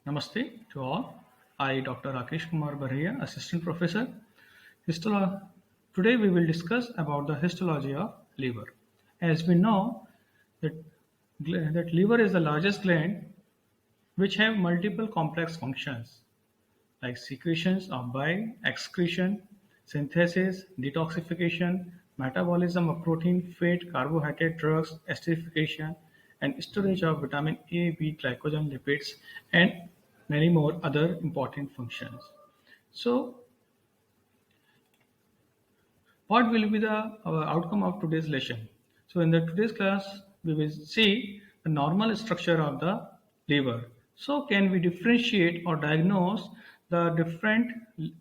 Namaste to all. I, Dr. Rakesh Kumar Barhia, Assistant Professor. Histolo- Today we will discuss about the histology of liver. As we know that, that liver is the largest gland which have multiple complex functions like secretions of bile, excretion, synthesis, detoxification, metabolism of protein, fat, carbohydrate, drugs, acidification, and storage of vitamin A, B, glycogen, lipids, and many more other important functions. So, what will be the outcome of today's lesson? So, in the today's class, we will see the normal structure of the liver. So, can we differentiate or diagnose the different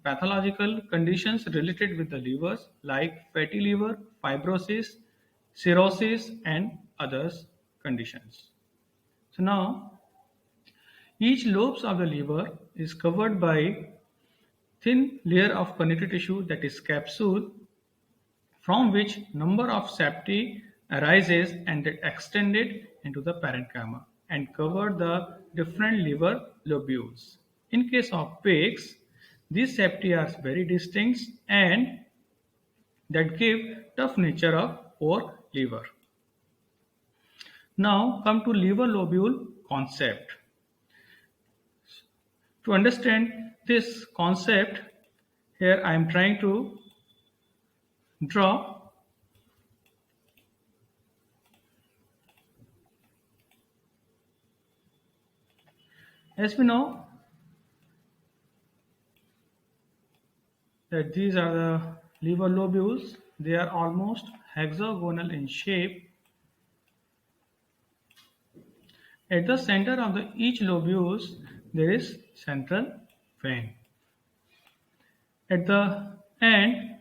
pathological conditions related with the livers, like fatty liver, fibrosis, cirrhosis, and others conditions? So, now each lobes of the liver is covered by thin layer of connective tissue, that is capsule, from which number of septi arises and get extended into the parenchyma and cover the different liver lobules. In case of pigs, these septi are very distinct and that give tough nature of pork liver. Now come to liver lobule concept. To understand this concept, here I am trying to draw. As we know that these are the liver lobules, they are almost hexagonal in shape. At the center of each lobules there is central vein. At the end,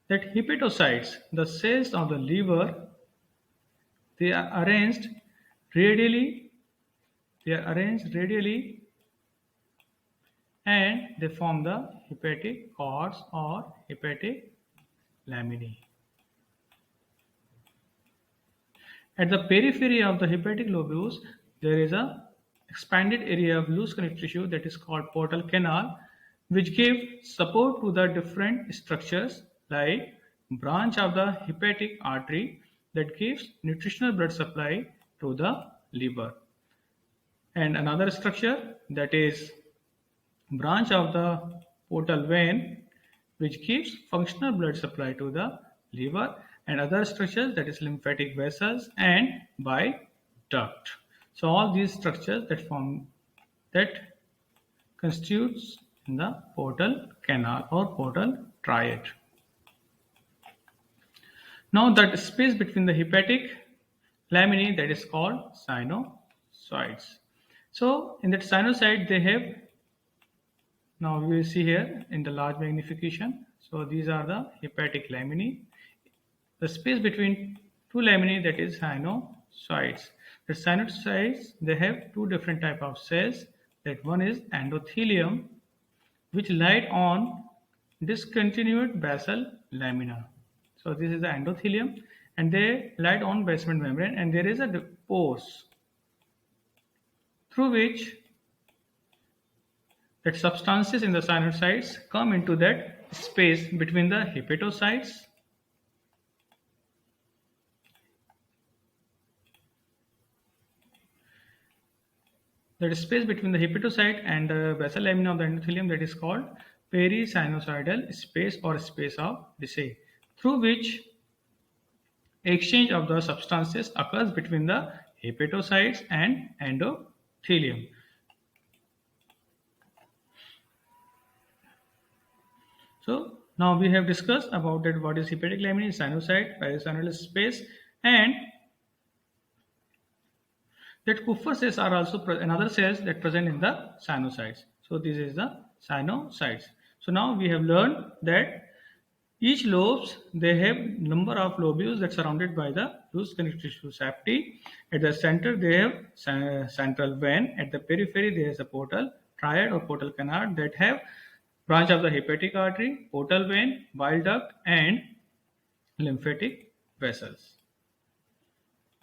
that hepatocytes, the cells of the liver, they are arranged radially. They are arranged radially and they form the hepatic cords or hepatic laminae. At the periphery of the hepatic lobules, there is a expanded area of loose connective tissue that is called portal canal, which give support to the different structures like branch of the hepatic artery that gives nutritional blood supply to the liver, and another structure that is branch of the portal vein which gives functional blood supply to the liver, and other structures that is lymphatic vessels and bile duct. So all these structures that constitutes in the portal canal or portal triad. Now that space between the hepatic laminae, that is called sinusoids. So in that sinusoid they have, now we will see here in the large magnification. So these are the hepatic laminae. The space between two laminae, that is sinusoids. The sinusoids, they have two different type of cells. That one is endothelium, which light on discontinued basal lamina. So this is the endothelium, and they light on basement membrane, and there is a pores through which that substances in the sinusoids come into that space between the hepatocytes and the basal lamina of the endothelium, that is called perisinusoidal space or space of Desai, through which exchange of the substances occurs between the hepatocytes and endothelium. So now we have discussed about that what is hepatic laminae, sinusoid, perisinusoidal space, and that Kupffer cells are also another cells that present in the sinusoids. So this is the sinusoids. So now we have learned that each lobes, they have number of lobules that surrounded by the loose connective tissue septi. At the center they have central vein. At the periphery there is a portal triad or portal canal that have branch of the hepatic artery, portal vein, bile duct, and lymphatic vessels.